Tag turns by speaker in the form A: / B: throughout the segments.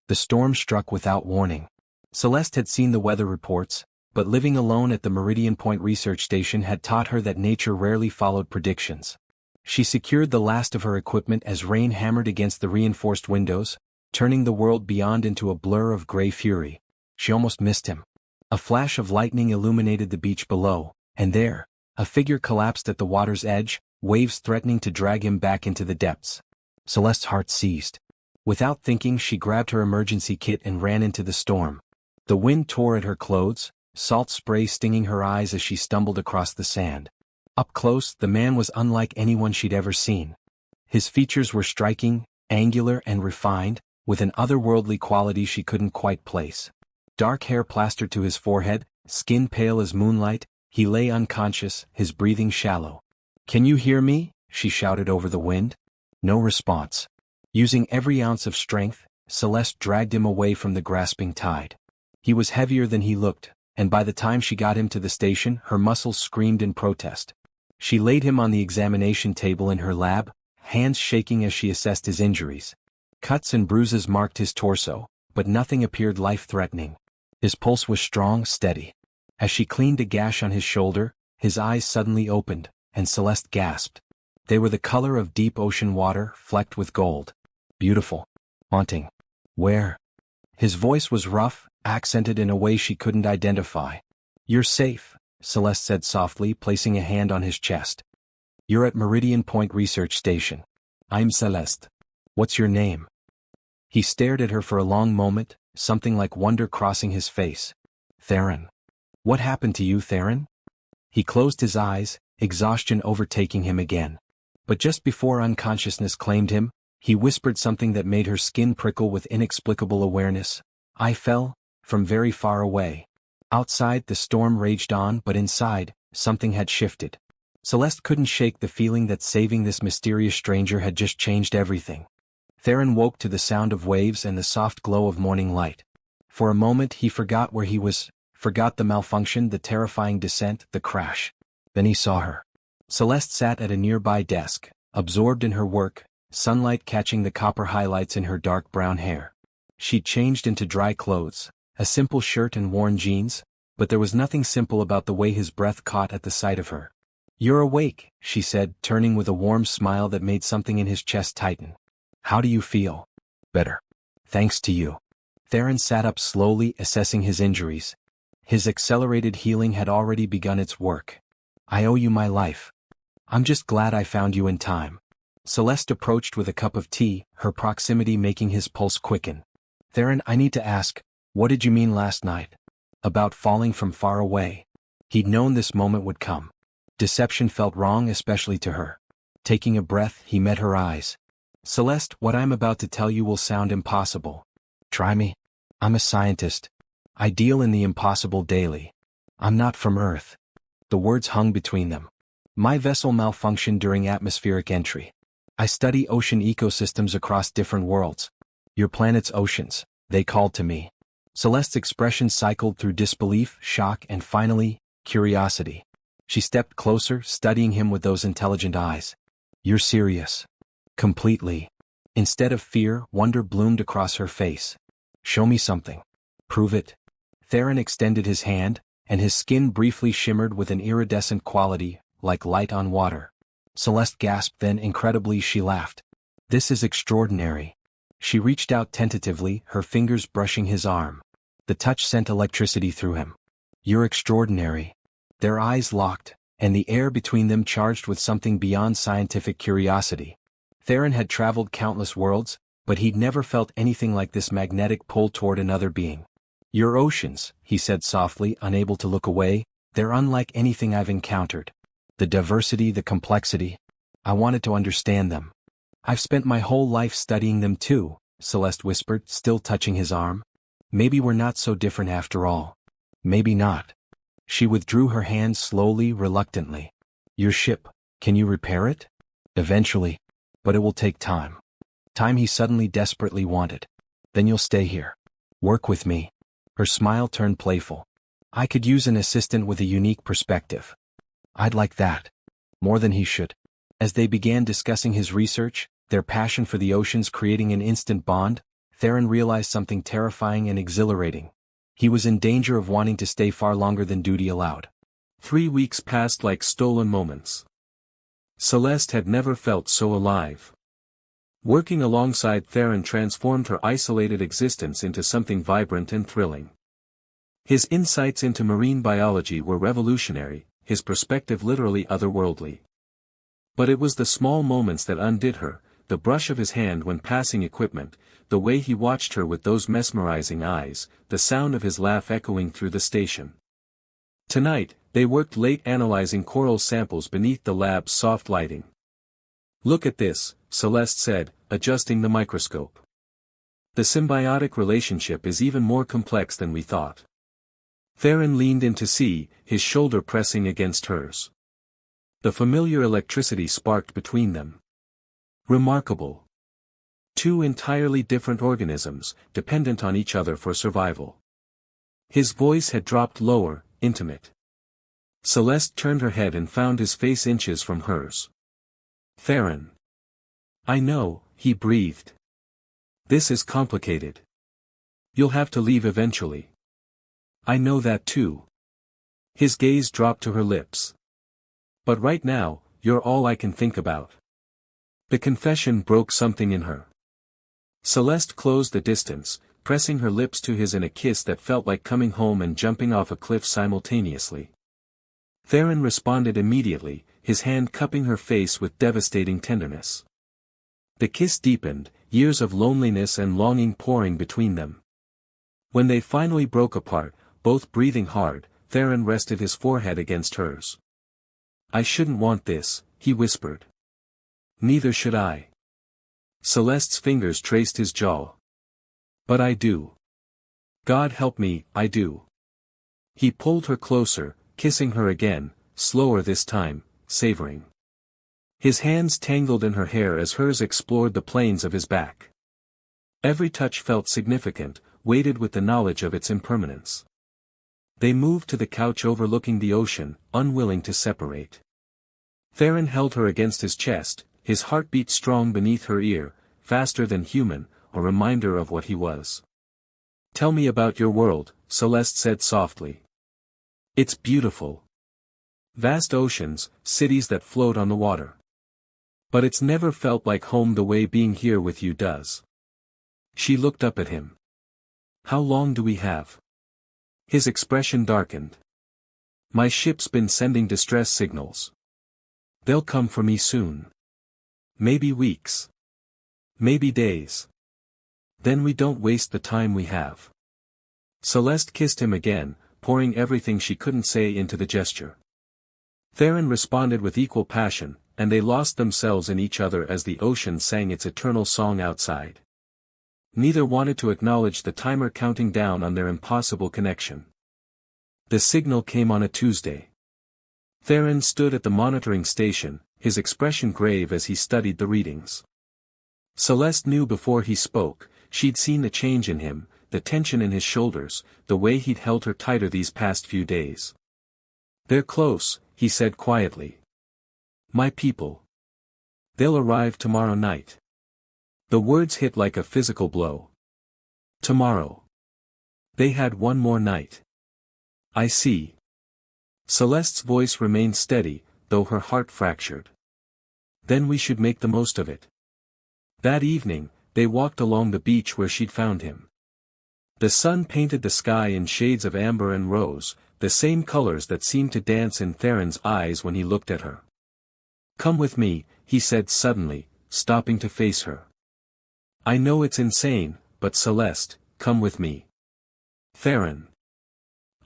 A: The storm struck without warning. Celeste had seen the weather reports, but living alone at the Meridian Point research station had taught her that nature rarely followed predictions. She secured the last of her equipment as rain hammered against the reinforced windows, turning the world beyond into a blur of gray fury. She almost missed him. A flash of lightning illuminated the beach below, and there, a figure collapsed at the water's edge, waves threatening to drag him back into the depths. Celeste's heart seized. Without thinking, she grabbed her emergency kit and ran into the storm. The wind tore at her clothes, salt spray stinging her eyes as she stumbled across the sand. Up close, the man was unlike anyone she'd ever seen. His features were striking, angular and refined, with an otherworldly quality she couldn't quite place. Dark hair plastered to his forehead, skin pale as moonlight, he lay unconscious, his breathing shallow. "Can you hear me?" she shouted over the wind. No response. Using every ounce of strength, Celeste dragged him away from the grasping tide. He was heavier than he looked, and by the time she got him to the station, her muscles screamed in protest. She laid him on the examination table in her lab, hands shaking as she assessed his injuries. Cuts and bruises marked his torso, but nothing appeared life-threatening. His pulse was strong, steady. As she cleaned a gash on his shoulder, his eyes suddenly opened, and Celeste gasped. They were the color of deep ocean water, flecked with gold. Beautiful. Haunting. Where? His voice was rough, accented in a way she couldn't identify. "You're safe," Celeste said softly, placing a hand on his chest. "You're at Meridian Point Research Station. I'm Celeste. What's your name?" He stared at her for a long moment, something like wonder crossing his face. "Theron. What happened to you, Theron?" He closed his eyes, exhaustion overtaking him again. But just before unconsciousness claimed him, he whispered something that made her skin prickle with inexplicable awareness. "I fell, from very far away." Outside, the storm raged on, but inside, something had shifted. Celeste couldn't shake the feeling that saving this mysterious stranger had just changed everything. Theron woke to the sound of waves and the soft glow of morning light. For a moment he forgot where he was, forgot the malfunction, the terrifying descent, the crash. Then he saw her. Celeste sat at a nearby desk, absorbed in her work, sunlight catching the copper highlights in her dark brown hair. She'd changed into dry clothes, a simple shirt and worn jeans, but there was nothing simple about the way his breath caught at the sight of her. "You're awake," she said, turning with a warm smile that made something in his chest tighten. "How do you feel?" "Better. Thanks to you." Theron sat up slowly, assessing his injuries. His accelerated healing had already begun its work. "I owe you my life. I'm just glad I found you in time." Celeste approached with a cup of tea, her proximity making his pulse quicken. "Theron, I need to ask, what did you mean last night? About falling from far away?" He'd known this moment would come. Deception felt wrong, especially to her. Taking a breath, he met her eyes. "Celeste, what I'm about to tell you will sound impossible. Try me. I'm a scientist. I deal in the impossible daily. I'm not from Earth." The words hung between them. "My vessel malfunctioned during atmospheric entry. I study ocean ecosystems across different worlds. Your planet's oceans, they called to me." Celeste's expression cycled through disbelief, shock, and finally, curiosity. She stepped closer, studying him with those intelligent eyes. "You're serious?" "Completely." Instead of fear, wonder bloomed across her face. "Show me something." "Prove it." Theron extended his hand, and his skin briefly shimmered with an iridescent quality, like light on water. Celeste gasped, then incredibly she laughed. "This is extraordinary." She reached out tentatively, her fingers brushing his arm. The touch sent electricity through him. "You're extraordinary." Their eyes locked, and the air between them charged with something beyond scientific curiosity. Theron had traveled countless worlds, but he'd never felt anything like this magnetic pull toward another being. "Your oceans," he said softly, unable to look away, "they're unlike anything I've encountered. The diversity, the complexity. I wanted to understand them." "I've spent my whole life studying them too," Celeste whispered, still touching his arm. "Maybe we're not so different after all." "Maybe not." She withdrew her hand slowly, reluctantly. "Your ship, can you repair it?" "Eventually. But it will take time." Time he suddenly desperately wanted. "Then you'll stay here. Work with me." Her smile turned playful. "I could use an assistant with a unique perspective." "I'd like that." More than he should. As they began discussing his research, their passion for the oceans creating an instant bond, Theron realized something terrifying and exhilarating. He was in danger of wanting to stay far longer than duty allowed.
B: 3 weeks passed like stolen moments. Celeste had never felt so alive. Working alongside Theron transformed her isolated existence into something vibrant and thrilling. His insights into marine biology were revolutionary, his perspective literally otherworldly. But it was the small moments that undid her, the brush of his hand when passing equipment, the way he watched her with those mesmerizing eyes, the sound of his laugh echoing through the station. Tonight, they worked late analyzing coral samples beneath the lab's soft lighting. "Look at this," Celeste said, adjusting the microscope. "The symbiotic relationship is even more complex than we thought." Theron leaned in to see, his shoulder pressing against hers. The familiar electricity sparked between them. Remarkable. Two entirely different organisms, dependent on each other for survival. His voice had dropped lower, intimate. Celeste turned her head and found his face inches from hers. "Theron. I know," he breathed. "This is complicated. You'll have to leave eventually." "I know that too." His gaze dropped to her lips. "But right now, you're all I can think about." The confession broke something in her. Celeste closed the distance, pressing her lips to his in a kiss that felt like coming home and jumping off a cliff simultaneously. Theron responded immediately, his hand cupping her face with devastating tenderness. The kiss deepened, years of loneliness and longing pouring between them. When they finally broke apart, both breathing hard, Theron rested his forehead against hers. "I shouldn't want this," he whispered. "Neither should I." Celeste's fingers traced his jaw. "But I do. God help me, I do." He pulled her closer, kissing her again, slower this time, savoring. His hands tangled in her hair as hers explored the planes of his back. Every touch felt significant, weighted with the knowledge of its impermanence. They moved to the couch overlooking the ocean, unwilling to separate. Theron held her against his chest, his heartbeat strong beneath her ear, faster than human, a reminder of what he was. "Tell me about your world," Celeste said softly. "It's beautiful. Vast oceans, cities that float on the water. But it's never felt like home the way being here with you does." She looked up at him. "How long do we have?" His expression darkened. "My ship's been sending distress signals. They'll come for me soon. Maybe weeks. Maybe days. Then we don't waste the time we have." Celeste kissed him again, pouring everything she couldn't say into the gesture. Theron responded with equal passion, and they lost themselves in each other as the ocean sang its eternal song outside. Neither wanted to acknowledge the timer counting down on their impossible connection. The signal came on a Tuesday. Theron stood at the monitoring station, his expression grave as he studied the readings. Celeste knew before he spoke, she'd seen the change in him, the tension in his shoulders, the way he'd held her tighter these past few days. "They're close," he said quietly. "My people. They'll arrive tomorrow night." The words hit like a physical blow. Tomorrow. They had one more night. "I see." Celeste's voice remained steady, though her heart fractured. "Then we should make the most of it." That evening, they walked along the beach where she'd found him. The sun painted the sky in shades of amber and rose, the same colors that seemed to dance in Theron's eyes when he looked at her. "Come with me," he said suddenly, stopping to face her. "I know it's insane, but Celeste, come with me." "Theron.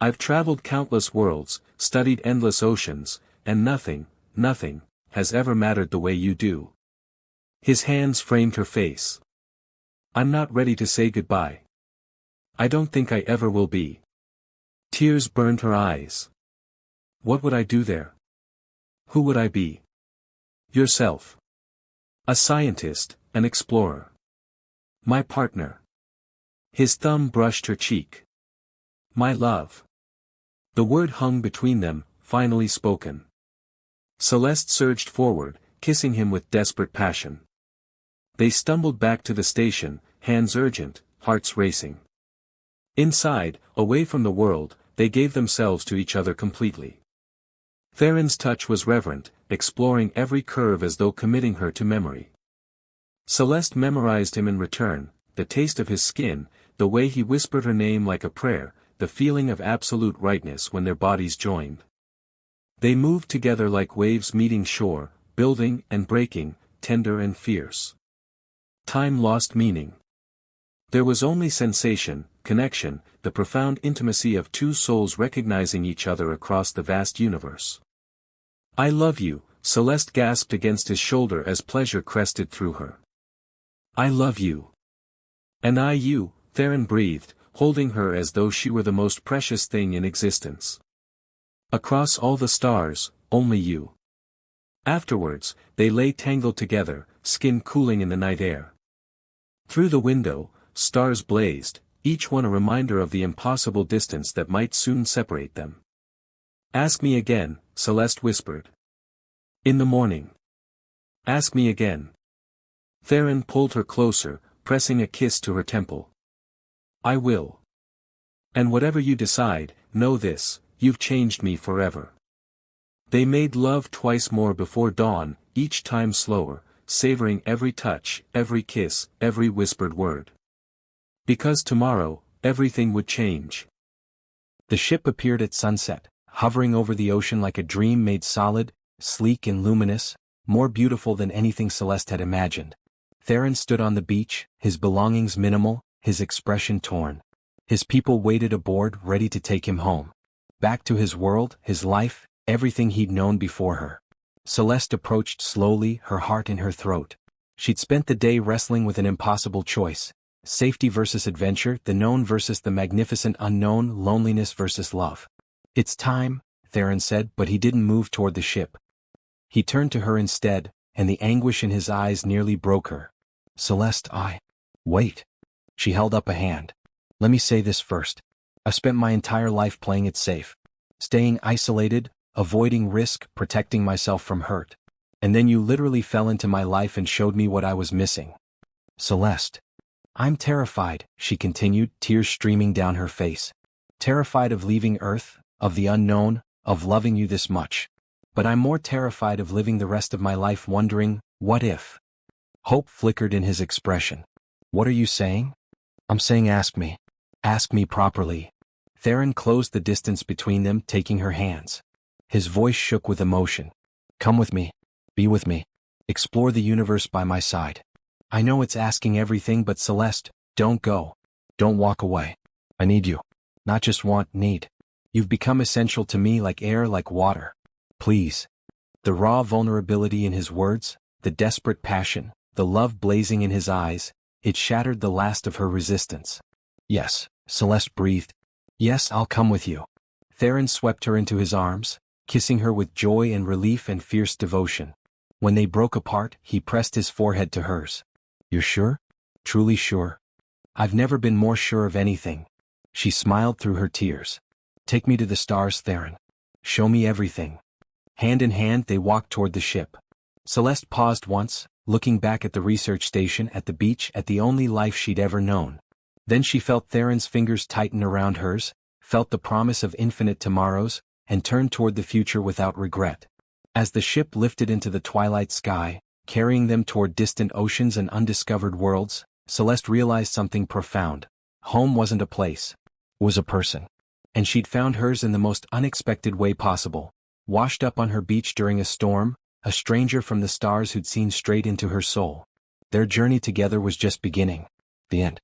B: I've traveled countless worlds, studied endless oceans, and nothing, has ever mattered the way you do." His hands framed her face. "I'm not ready to say goodbye. I don't think I ever will be." Tears burned her eyes. "What would I do there? Who would I be?" "Yourself. A scientist, an explorer. My partner." His thumb brushed her cheek. "My love." The word hung between them, finally spoken. Celeste surged forward, kissing him with desperate passion. They stumbled back to the station, hands urgent, hearts racing. Inside, away from the world, they gave themselves to each other completely. Theron's touch was reverent, exploring every curve as though committing her to memory. Celeste memorized him in return, the taste of his skin, the way he whispered her name like a prayer, the feeling of absolute rightness when their bodies joined. They moved together like waves meeting shore, building and breaking, tender and fierce. Time lost meaning. There was only sensation, connection, the profound intimacy of two souls recognizing each other across the vast universe. "I love you," Celeste gasped against his shoulder as pleasure crested through her. "I love you." "And I you," Theron breathed, holding her as though she were the most precious thing in existence. "Across all the stars, only you." Afterwards, they lay tangled together, skin cooling in the night air. Through the window, stars blazed, each one a reminder of the impossible distance that might soon separate them. "Ask me again," Celeste whispered. "In the morning." "Ask me again." Theron pulled her closer, pressing a kiss to her temple. "I will. And whatever you decide, know this, you've changed me forever." They made love twice more before dawn, each time slower, savoring every touch, every kiss, every whispered word. Because tomorrow, everything would change.
A: The ship appeared at sunset, hovering over the ocean like a dream made solid, sleek and luminous, more beautiful than anything Celeste had imagined. Theron stood on the beach, his belongings minimal, his expression torn. His people waited aboard, ready to take him home. Back to his world, his life, everything he'd known before her. Celeste approached slowly, her heart in her throat. She'd spent the day wrestling with an impossible choice. Safety versus adventure, the known versus the magnificent unknown, loneliness versus love. "It's time," Theron said, but he didn't move toward the ship. He turned to her instead, and the anguish in his eyes nearly broke her. "Celeste, Wait." She held up a hand. "Let me say this first. I've spent my entire life playing it safe. Staying isolated, avoiding risk, protecting myself from hurt. And then you literally fell into my life and showed me what I was missing. Celeste. I'm terrified," she continued, tears streaming down her face. "Terrified of leaving Earth, of the unknown, of loving you this much. But I'm more terrified of living the rest of my life wondering, what if?" Hope flickered in his expression. "What are you saying?" "I'm saying ask me. Ask me properly." Theron closed the distance between them, taking her hands. His voice shook with emotion. "Come with me. Be with me. Explore the universe by my side. I know it's asking everything, but Celeste, don't go. Don't walk away. I need you. Not just want, need. You've become essential to me like air, like water. Please." The raw vulnerability in his words, the desperate passion, the love blazing in his eyes, it shattered the last of her resistance. "Yes," Celeste breathed. "Yes, I'll come with you." Theron swept her into his arms, kissing her with joy and relief and fierce devotion. When they broke apart, he pressed his forehead to hers. "You're sure? Truly sure?" "I've never been more sure of anything." She smiled through her tears. "Take me to the stars, Theron. Show me everything." Hand in hand they walked toward the ship. Celeste paused once, looking back at the research station, at the beach, at the only life she'd ever known. Then she felt Theron's fingers tighten around hers, felt the promise of infinite tomorrows, and turned toward the future without regret. As the ship lifted into the twilight sky, carrying them toward distant oceans and undiscovered worlds, Celeste realized something profound. Home wasn't a place. It was a person. And she'd found hers in the most unexpected way possible. Washed up on her beach during a storm, a stranger from the stars who'd seen straight into her soul. Their journey together was just beginning. The end.